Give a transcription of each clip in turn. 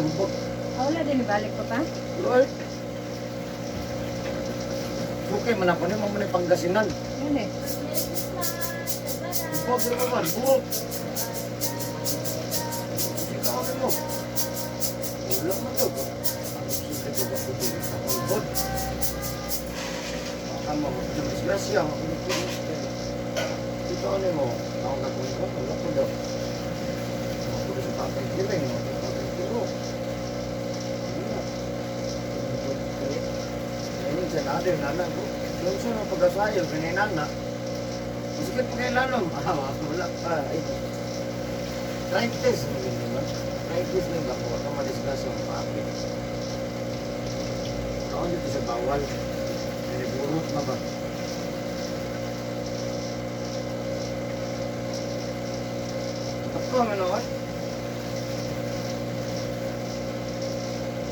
hubog. Wala din ibalik ko pa. Lord. Okay, manapon mo muna Pangasinan. Yun eh. Hubog na naman, hubog. Ikaw mo. Wala mo to. Sige, diba ko dito sa hubog. Baka mo, disgrasya. Ito ano mo, ako gagawin ko, wala ko daw. Ako sa tatay kiling, ako sa tatay kilo. Ayun, sa natin, nanan ko. Yung sa mga pag-asayo, ganinan na. Masikit pa kayo lalong. Wala pa. Try test. Try test lang ako. Ako madisgrasya ang paapit. Ako dito sa bawal. Burot na ba? Ako, manood.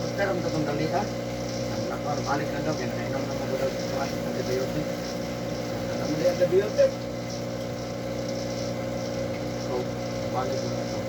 Magkaroon ka itong dali, ha? Ako, balik na daw. Kinainom na mo daw ito. Antibiotic. Alam mo na yung antibiotic. So, balik mo na ito.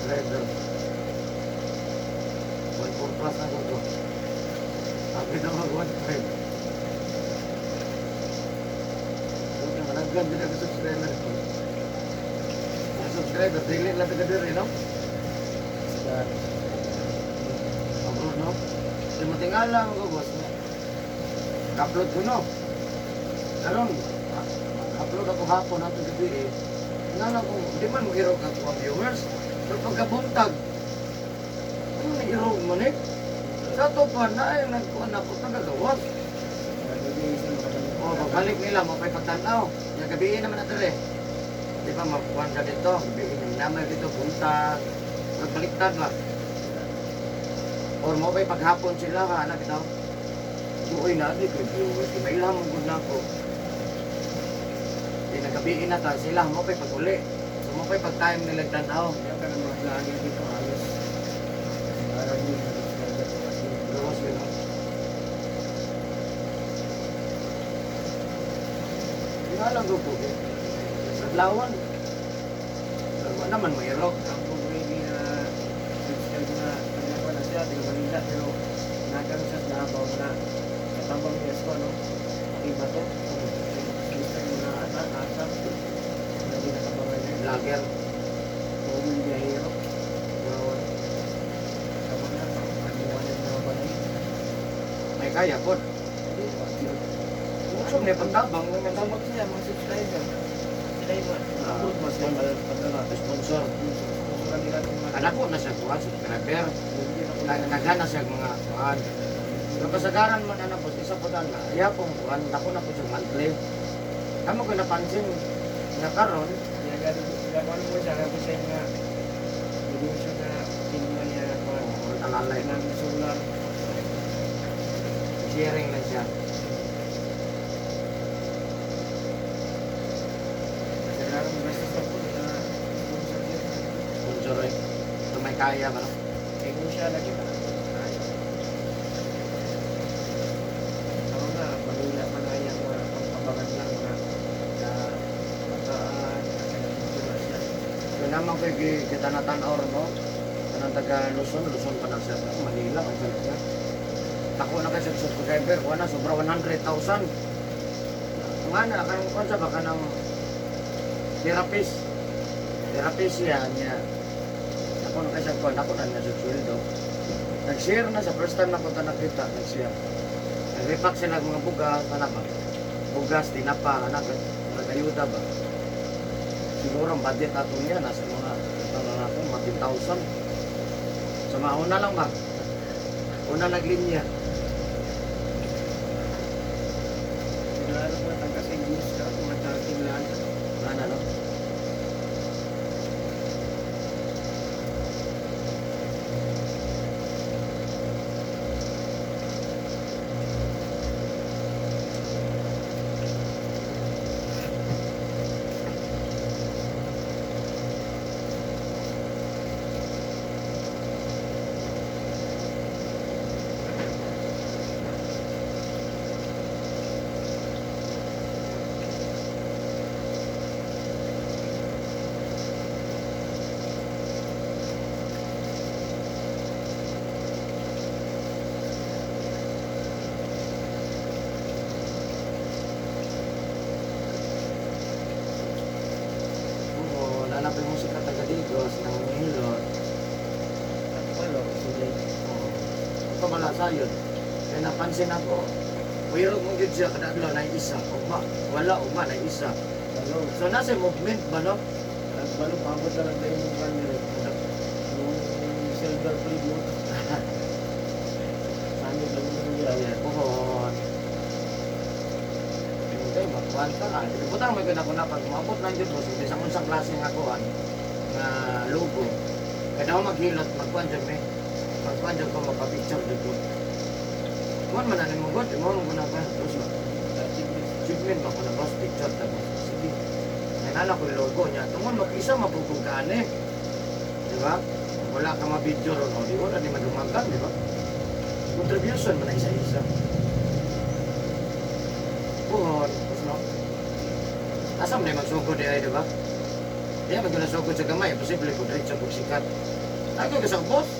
Slider. 1.4 plus na ko. Sabi na mag-1.5. Okay, managgan din ako subscriber. Yung subscriber, daily lang taga diri, no? Abroad, no? Di mo tingala ako, boss. Upload ko, no? Karon, upload ako hapon natin gabi eh. Nana ko, di man mo hirog ako ang viewers. Pero pagkabuntag, ano may hirog mo eh? Sa to pa na ay nagkuhan ako nagagawas. O, pagbalik nila, mapay pagtanaw. Yung gabihin naman natin eh. Di ba, mapukuhan ka dito. Gabihin naman dito, buntag. Pagbaliktad ba? Or mapay paghapon sila ka, anak ito. Uy na, di ko viewers. Iba ilang mong good na ako. Nagabiin na ta sila mo pay pag-uli. So mo pay pag-time nila tanaw. Kaya ka naman lagi dito halos. Para hindi Luwas yun. Ngalang ko po. Sa Lawan. Ano naman mo irok. ang pag-ready na subscribe na kanya pa na siya, di ko Manila, pero nagkaroon siya sa Davao na katambang niya ko, no? Iba to. Gusto mo na ata, hindi nakabangan niya. Vlogger. Kung hindi hero. Tama na, paniwanan na ba na yun? May kaya po. Hindi, yun. Usog na pagtabang. Katambang siya, mga subscriber. Sila yung abot mas yung padala. Sponsor. Anak ko na siya kuha, subscriber. Nagana siya mga kuhaan. Pero kasagaran man anak po, isa po na, iya pong kuhaan, ako na po siya monthly. Kamo ko napansin nga karon, Kaya gano'n mo siya, kasi siya nga, negosyo na pinman niya, alalay ng solar. sharing lang siya. Kasi gano'n mo gastos na po na sponsor niya. Sponsor eh. So may kaya ba? No? Kaya kung siya lagi pa. Ako na, Manila man na yung mga pagpabangan lang mga bataan, kaya siya. So naman ko kita natanaw no? Kanang taga Luzon, Luzon pa na siya sa Manila, ang salit niya. Tako na kasi sa subscriber, wala sobra 100,000. Kung ana, kanang konsa ba kanang therapist. Therapist niya. Ako na kasi ko, ako na niya sa sweldo. Nag-share na sa first time na ko ito nakita, nag-share. Nag-repack sila ng mga bugas, ano ba? Bugas, tinapa, anak, nag-ayuda ba? Siguro ang budget ato niya, nasa mga, mga 10,000. So mauna lang ba? Una naglinya. Sigurado ko na taga-Singles ka, mga charting lang. Ano, no? Oo, lalapin mo sa Taga-Digos, ng Hilot. At walo, sige. Ito malasa yun. Kaya napansin ako, mayroon mong yun siya kadaglo na isa. Ugma, wala ugma na isa. Walo. So nasa movement ba no? At walo, pabot na lang tayo yung camera. Yung silver preview. Saan yung lang yung Ayan, puhon. Okay, magkuhan ka nga. Butang may ganda ko na pag umabot na yun boss, hindi sa unsang klase nga kuhan na logo. Kaya ako maghilot, magkuhan dyan may. Magkuhan dyan ko magpa-picture dito. Kuhan man na mo god, mo mo na ba? Tapos ba? Achievement ba ko na boss, picture tapos. Sige. Nainala ko yung logo niya. Tungon mag-isa mapugong ka eh. Di ba? Wala ka ma-video ron. O, di wala di madumagan, di ba? Contribution mo na isa-isa. Puhon. Tapos no? Asam na yung magsugod di ba? Di ba magsugod sa gamay? Posible ko diretso pagsikat. Ako ka sa boss.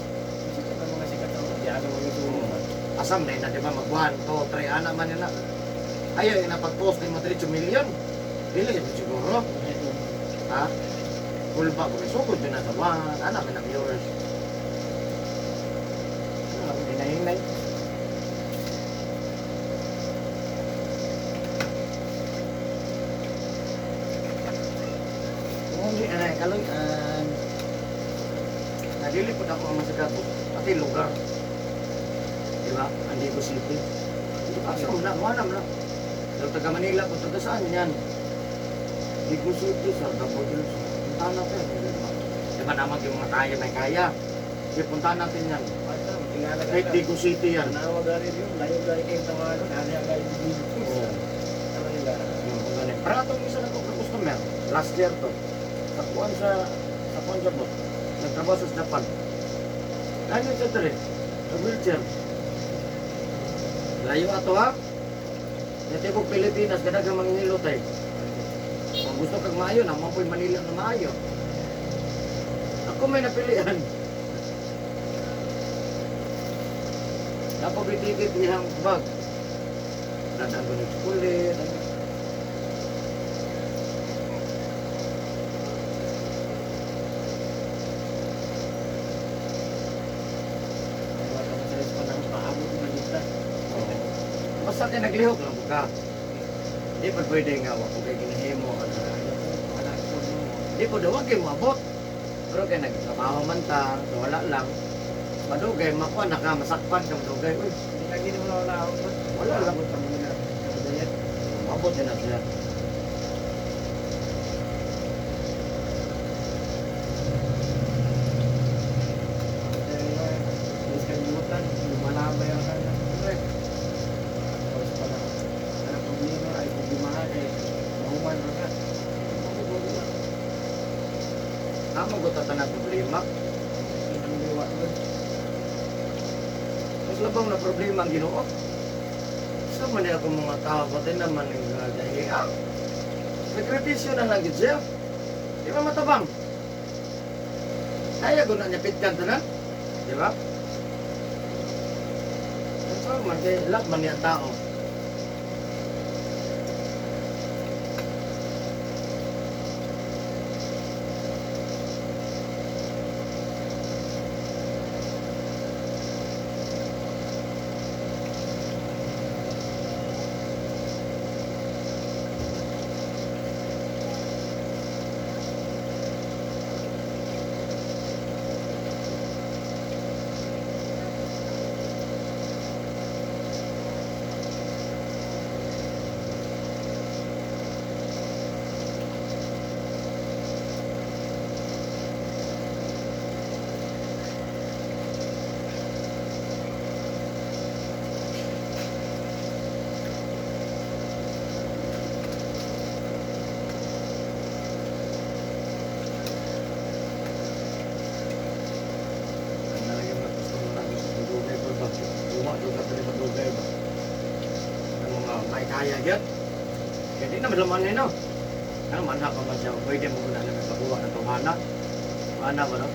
Sikat ang mga sikat ang masyado mga tulungan. Asam na yun na, di ba? Mag 1, 2, 3, anak man yun na. Ayaw yung napag-post ng mga 3 million. Dili yun siguro. Ha? Full ba ko? Sugod yun na sa 1. Anak may na viewers. Ano, hinay-hinay. Hindi, kaloy, nadili po ako ang masagat pati lugar. Di ba? Andigo City. Ito kasi na, manam na. Pero taga Manila po, taga saan yan? Andigo City, sa Davao del Sur. Puntahan natin. Di ba naman yung mga kaya may kaya? Sige, puntahan natin yan. Kahit Andigo City yan. Nawag na rin yun. Layo gari kayo tawanan. Ano yung gari dito? Oo. Ano nila? Para itong isa na ko customer, last year to. Sa kuwan sa bot. Nagtrabaho sa Japan. Ano yung sa rin? Sa wheelchair. Layo ato ha? Natibok Pilipinas, ganagang manginilot eh. Kung gusto kag maayo, naman po'y Manila na maayo. Ako may napilian. Napabidikit niyang bag. Dadaan ko ng kulit. Basta tayo naglihok lang ka. Di pa pwede nga ako kay ginahimo. Di po daw kayo mabot. Pero kaya nagtrabaho man ta, so wala lang. Madugay, makuha, nakamasakpan ka madugay. Uy, Lagi naman wala ako. wala lang. Abot ang mga. Mabot din na siya. Pasabot at na problema. Liwa doon. Mas labang na problema ang Ginoo. Sa man ako mga tao, pati naman yung dahiya. Sakripisyo na lang siya. Di ba matabang? Kaya ko na niya pitkan tanan. Di ba? So, man kay lahat man niya tao. Kaya gyud. Kaya di na malaman nino. Ano man pa man siya, pwede mo na lang kabuha ng tumana. Mana ba no?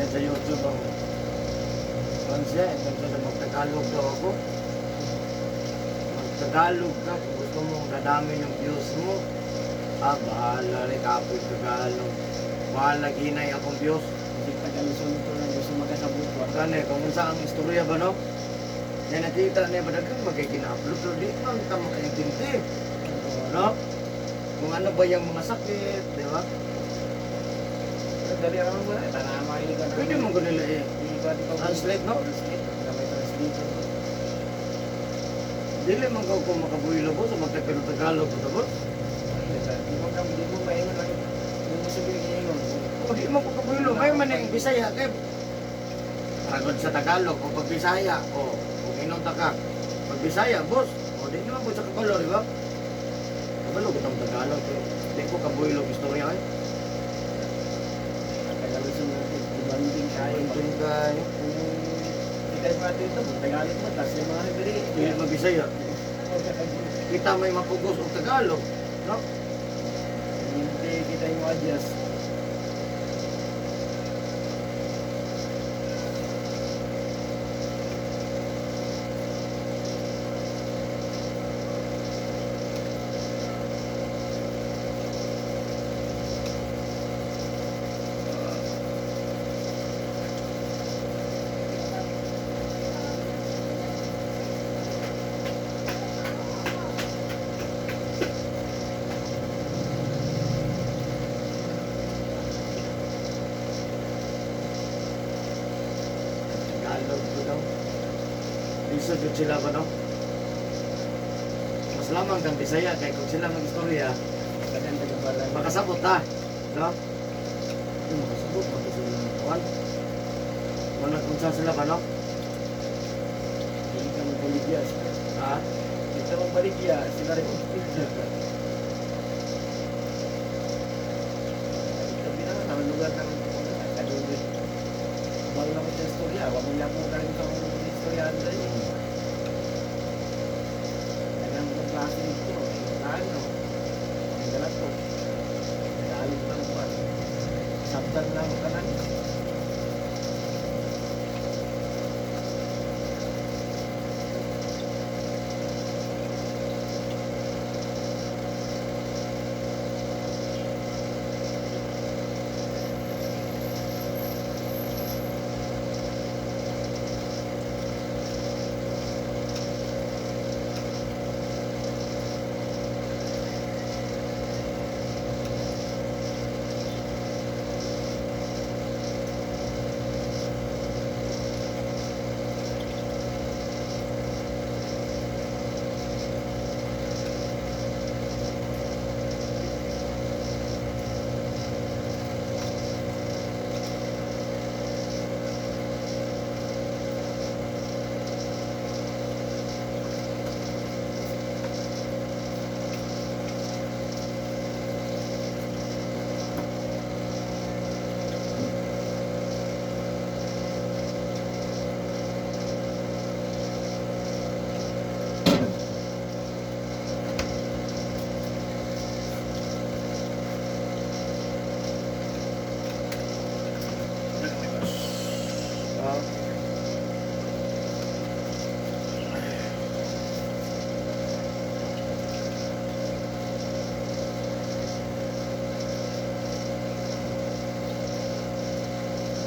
Sa YouTube ang siya, na magtagalog daw ako. Magtagalog ka, kung gusto mong nadami yung views mo, bahala rin kapoy Tagalog. Bahala ginay akong views. Hindi Tagalison ito lang gusto magkasabot ko. Kani, kung saan ang istorya ba no? Na nakita niya ba dagang magkikina-upload, pero di man ka makaintindi. No? Kung ano ba yung mga sakit, di ba? Dali naman mo na, tanama ini ka. Pwede mong ganila eh. Translate, no? Translate. May translation. Dili man ka kung makabuylo po sa magtagalog po tapos. Di mo maingon lang. Hindi mo sabihin ngayon. O di mo ko kabuylo. May man yung Bisaya kay agad sa Tagalog o pag Bisaya o kung inunta ka. Pag Bisaya, boss. O di naman po sa kabalo, di ba? Kabalo ko itong Tagalog. Di ko kabuylo istorya eh. Tagalison natin. Ibanding kayo. Ito kayo. Hindi tayo natin ito. Tagalog mo. Tapos yung mga nabili. Dili mag-Bisaya. Kita may mapugos o Tagalog. No? Hindi kita yung adjust. Tagalog ko daw. Isod yun sila ba no? Mas lamang kang Bisaya kay kung sila mag-istorya, Kadang tagabalan. makasabot ta. No? Makasabot, makasabot ng kawan. Wala kung saan sila ba no? Hindi ka magbaligya. Ha? Hindi ka magbaligya. Sila rin. Ito pinaka sa lugar ng kadugay. Manila, wag mo lang po ka rin itong istoryahan sa inyo. Kaya ang klase nito, ano, ang galat ko. Nagalit lang ba? Sabdan lang ka lang.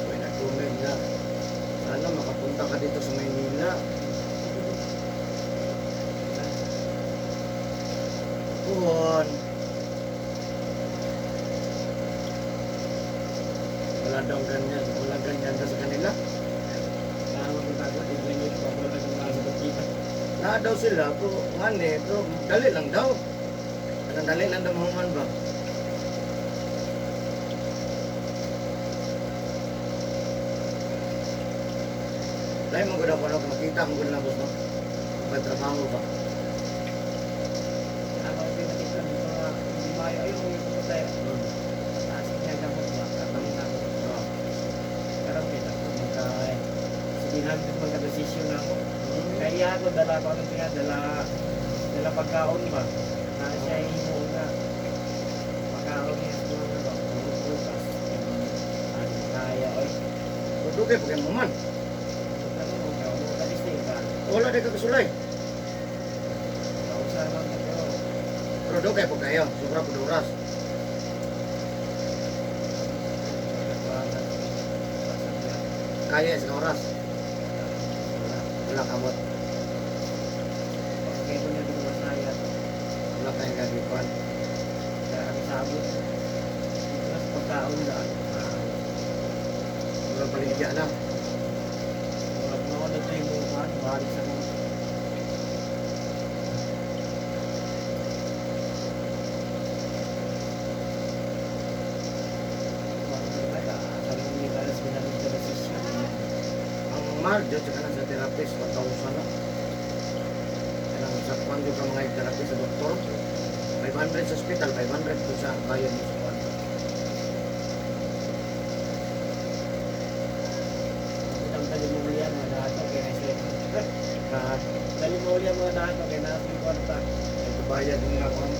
May nag-comment na. Sana makapunta ka dito sa Maynila. Kuhon. Wala daw ganyan. Wala ganyan daw sa kanila. Kaya magkakagat, hindi nyo pa wala kang nasa bakita. Na daw sila, pero ngani, pero dali lang daw. Anong dali lang daw mahuman ba? Lain mo daw kung makita mo na boss mo. Pagtrabaho ba? Ako yung pinatikan, mga hindi mayo, ayun mo yung pumunta yun. Taas niya gamot ba? Kapalit ako. Pero kita ko, sabihan ko magka-desisyon na ako. Kaya ako, dala ko ng kaya, dala pagkaon ba? Na siya himo na. Pagkaon niya sa mga ba? Bukas. Ano kaya, oy. Dugay po kayo man. Ano mo, kaya mo ka-disney ka. Wala din kakasulay. Kausa lang na pero. Pero dugay po kayo. Sobra po oras. Kaya sa oras. Wala kamot. Kaya mo niya dito masaya. Wala tayong gagawin. Kaya ang sabot. Mas pagkaon lang. Wala paligya lang. Wag mo na ito yung mukha. Balik sa mga. Ang mahal dyan sa kanan sa therapist, 1,000 na. Kailangan sa kwan yung ka mga therapist sa doktor. 500 sa hospital, 500 po sa bayan mo sa kwan. Ito bayad mo nga kwan.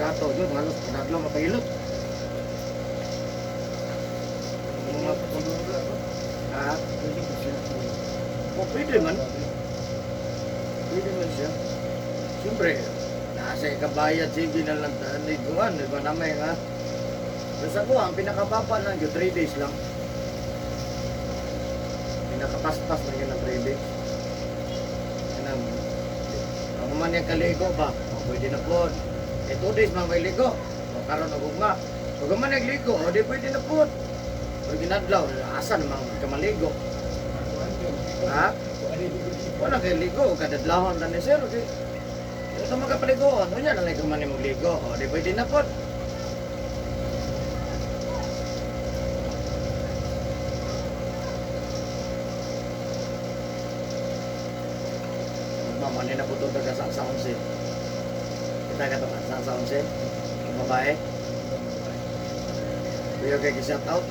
gato yun, halos pinaglo mapahilot. Mga Pagduga ko. ha? Pwede ko siya. O pwede man. Pwede man siya. Siyempre, nasa ikabayad sige na lang taniguan, di ba namin ha? Basta ko, ang pinakababa lang yun, 3 days lang. Pinakapaspas na yun ng 3 days. Yan ang man yung kaligo ba? O, pwede na po. 2 days man may ligo. O, karon na gugma. Pag man nagligo, o di pwede na po. Pag ginadlaw, asa naman ka maligo. Ha? Wala kayo ligo, kadadlahon na ni sir. Okay? Ito magkapaligoon, ano yan, alay kumanin mong ligo. O, di pwede na po. Mamani na po ito sa 11. Kita ka ito sa 11. Ang babae. Kuya kayo shout out.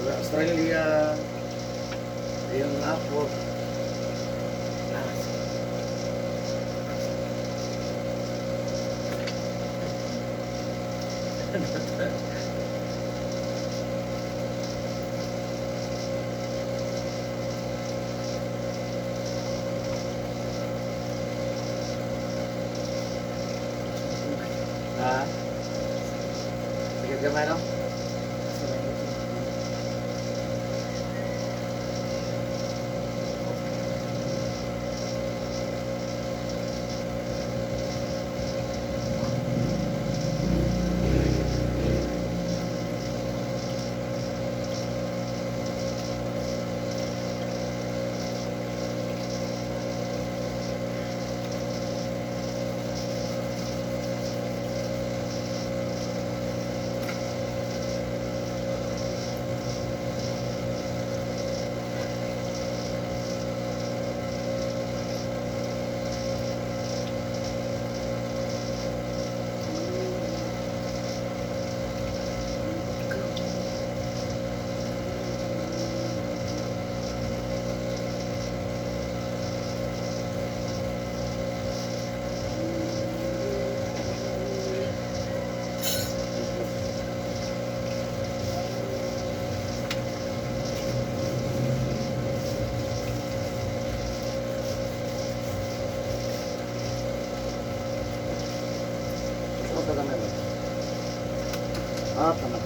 Australia. Yung apo. Ha? Sige gamay no? Ito gamay ba? Ah, tama.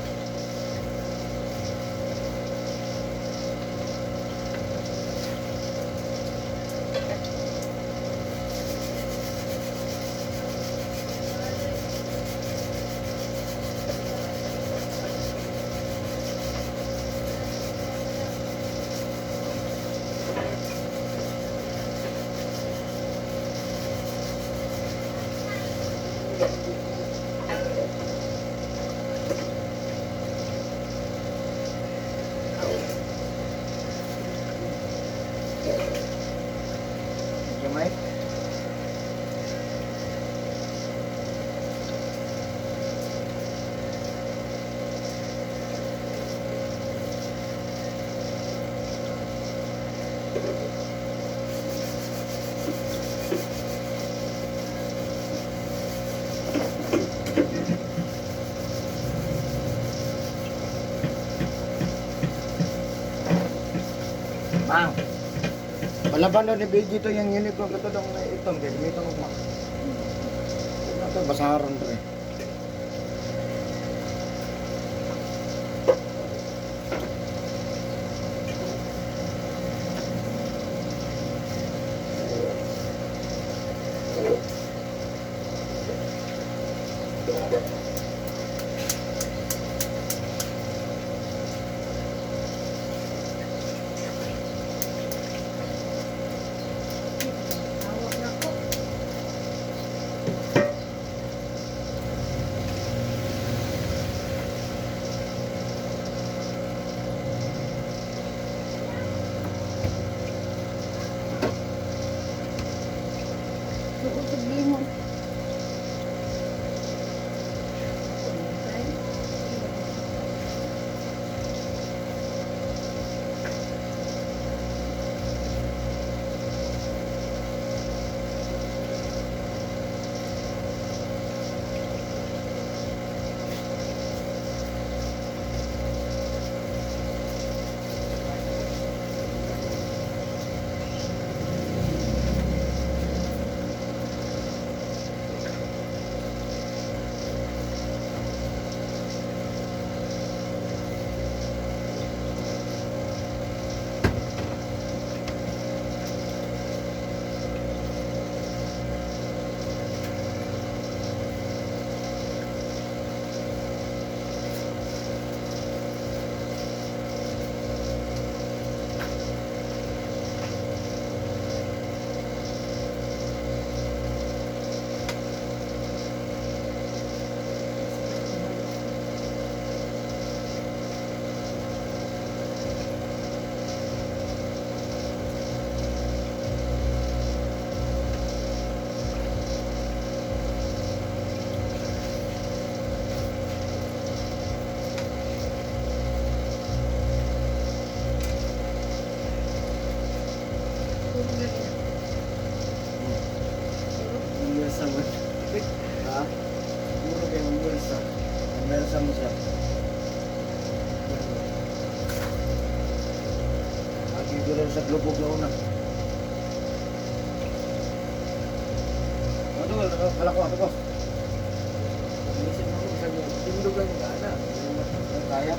Gamay. Mang. Palaban daw ni Beji to yung uniform ko to daw na itong kaya dito mo ma. Ito basaran to eh. Hawak na ko. Suusog limon. Asa mo siya? Lagi ko rin sa glubog na una. Ano, kalako ako boss. Inisip mo kung saan yung tindugan ka na. Kaya?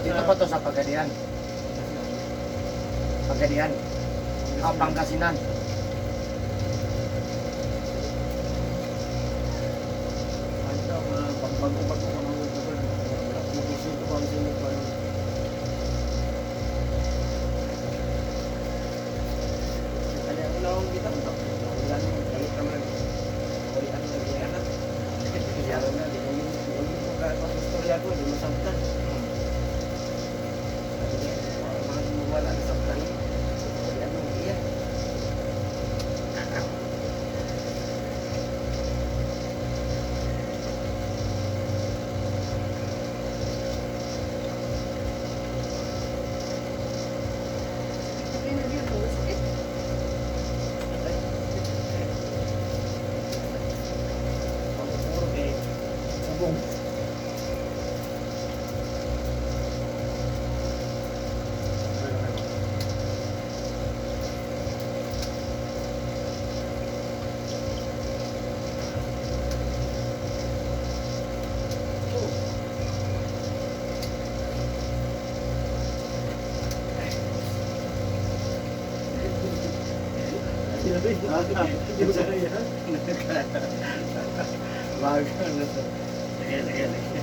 Dito pa to sa Pagadian. Pagadian. Pangasinan. Ano mga pagbago-bago ka mga lugar. Napupusin ko pa ang sinupan. Kaya ang lawang kita mo. Wala nang galit naman. Wala ang nagyaya na. Kaya na, di mo yung pagkakastorya ko, di mo sabtan. Sabi niya, mga wala na sabtan. Wala nang iya. Sabi na dito, sakit. Pagkakuro eh, sabong. Bago na to. Sige, sige, sige.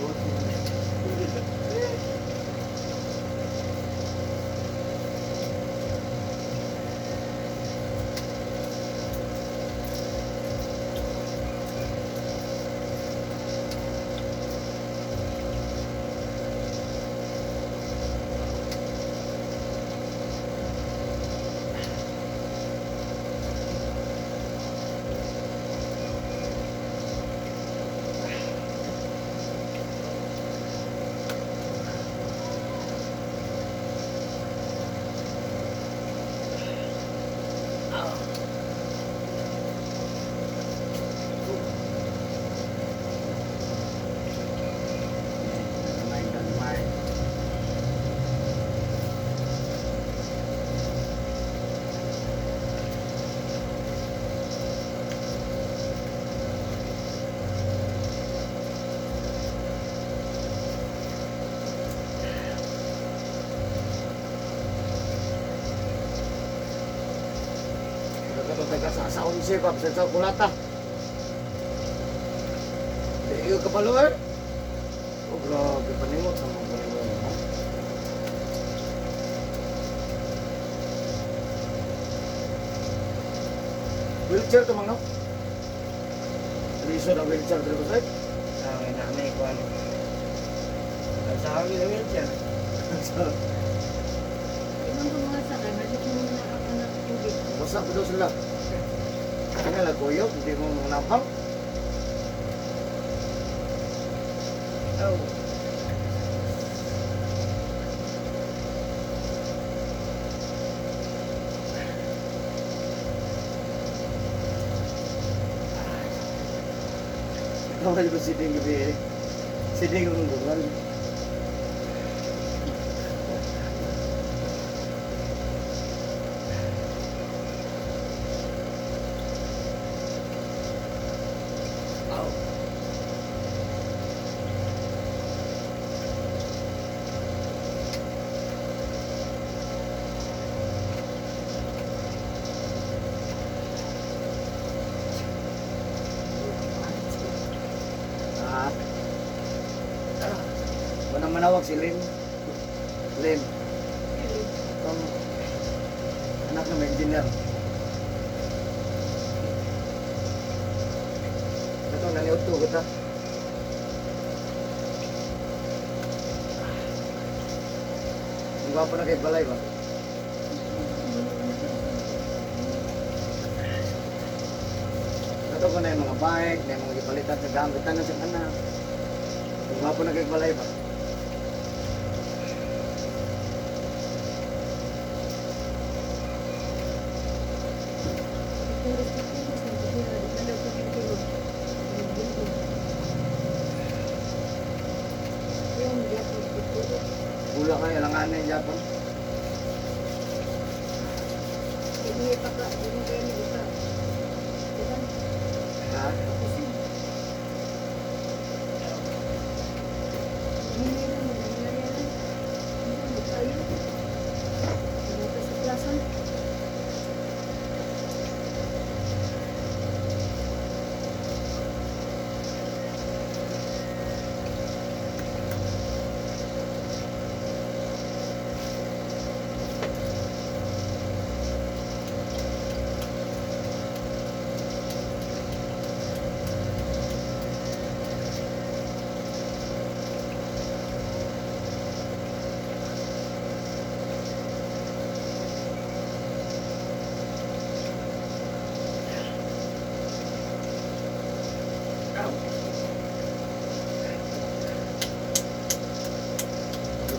Damay, damay. Teka sa 11 pa sa kulata. Iyo kapaluan. Oh, grabe panimot sa mga paluan. Wheelchair to mang no? Liso na wheelchair dito sa Sa akin na may kuwan. Sa akin na wheelchair. Ibang mga sakay, balik mo na ako ng tubig. Basta ko daw sila. Kaya lang kuyo, hindi mo manapang. Oh. Kawal ko siding gabi. Siding ang lugar. Manang manawag si Lim. Lim. Itong anak ng engineer. Ito, naniot to kita. Ang gwapo na kay Balay ba? Ito ko na yung mga bike, na yung mga ipalitan sa gambitan na sa anak. Ang gwapo na kay Balay ba? Wala kayo langanin Japon. Hindi pa ka, hindi kayo ni isa. Diba? Ha? Kasi, hindi na mo, nangyari yan. Hindi tayo. Hindi ka sa plaza.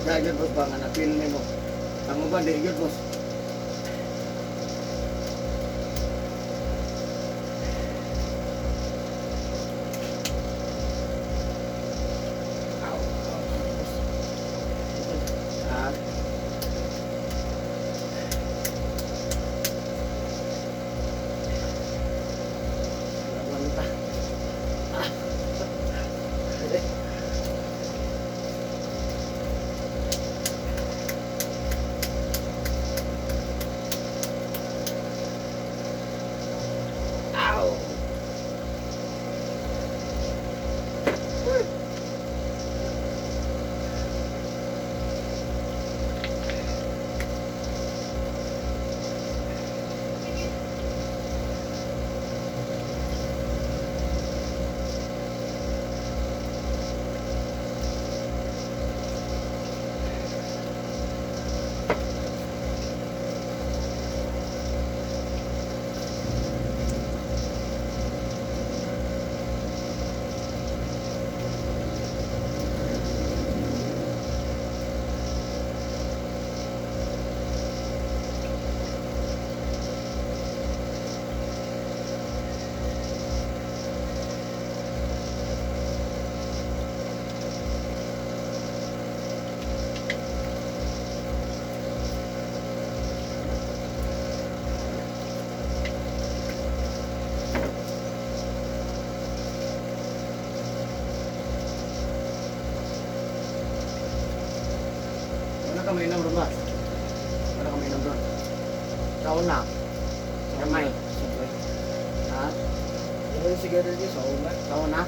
Kaya boss ba nga na-feel mo? Ang uban, di yun boss. Ha? Lawan ta. Ow! Wala ka mainam ron ba? Wala ka mainam ron. Taon na. Kamay. Ha? Yung sigarilyo sa una. Taon na?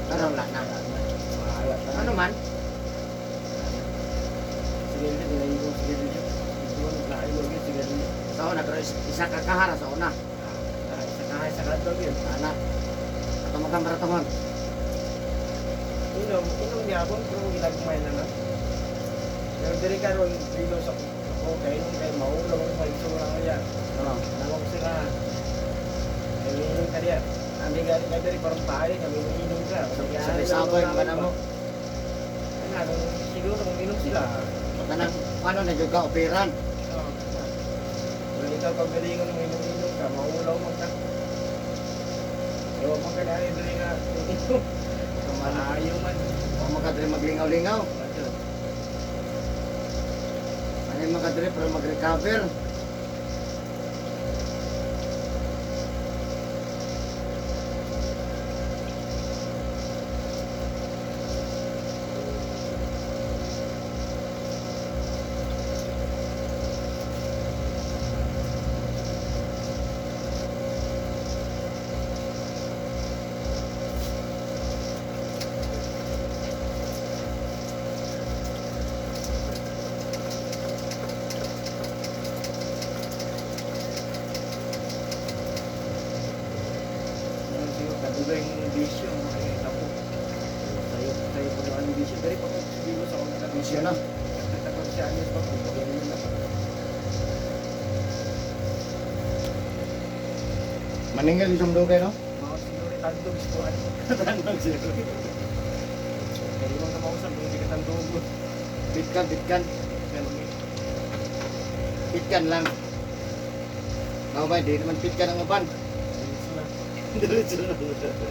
Karoon lang na. Mahalat na. Ano man? Sigarilyo, nilagay ko sigarilyo. Ito ko naglaay ko yung sigarilyo. Taon na. Pero isa kakahara sa una. Isa kahay sa kadlog yun. Ana. Ato mo kamera tamon. Inom niya ako, pero ginagumay na na. Pero diri karon dito sa ako kay nung kay maulaw ko may sura niya. Oo. Nalong sila. Ay inom ka diya. Ami gani ka diri parang paay kami inom ka. Sabay-sabay ba na mo? Ano, siguro kung inom sila. Tanang ano na juga operan. Kung ikaw pagalingon ng inom-inom ka, maulaw mo ka. Ewan mo ka na rin diri nga inom. Malayo man. O makadre maglingaw-lingaw. Ay makadre pero mag-recover. Yung siguro kadugang bisyo, makikita po. Tayo po yung anong bisyo. Dari pa ko siguro sa mga Bisyo na. Nagtakot siya anyos pa po. Ganyan yun na po. Maningil isang dugay no? Mga siguro tandog ko ano. Tanong siya. Kaya yung mga mausap, hindi ka tandog mo. Bitkan, bitkan. Ganun eh. Pitkan lang. Ako ba, di naman pitkan ang upan. Diretso na. Diretso na.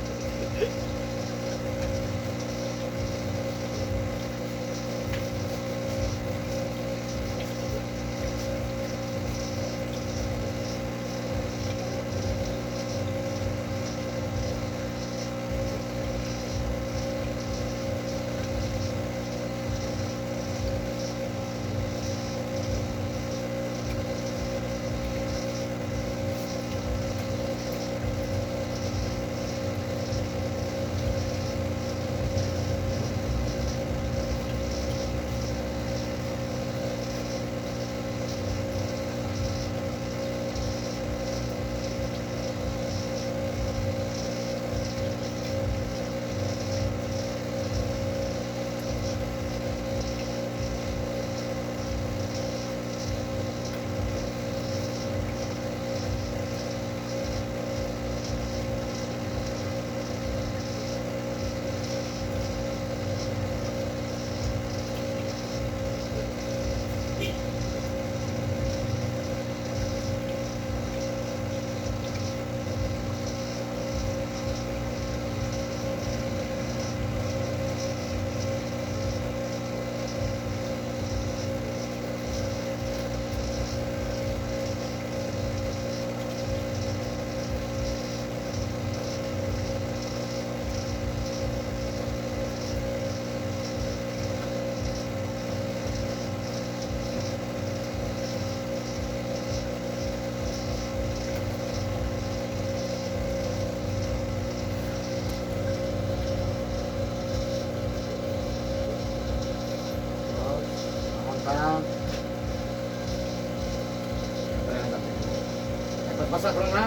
Basa ko lang na.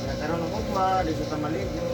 Nagkaroon ng ugma, di sa tamaligo.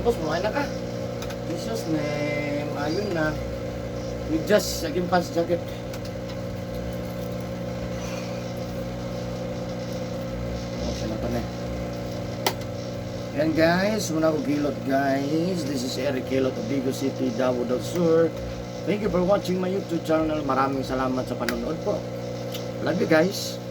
Boss, kumain na ka. Jesus name. Ayun na. With just saging pants jacket. Okay na pa na. Yan guys, muna ko Kilot guys. This is Eric Kilot of Vigo City, Davao del Sur. Thank you for watching my YouTube channel. Maraming salamat sa panonood po. Love you guys.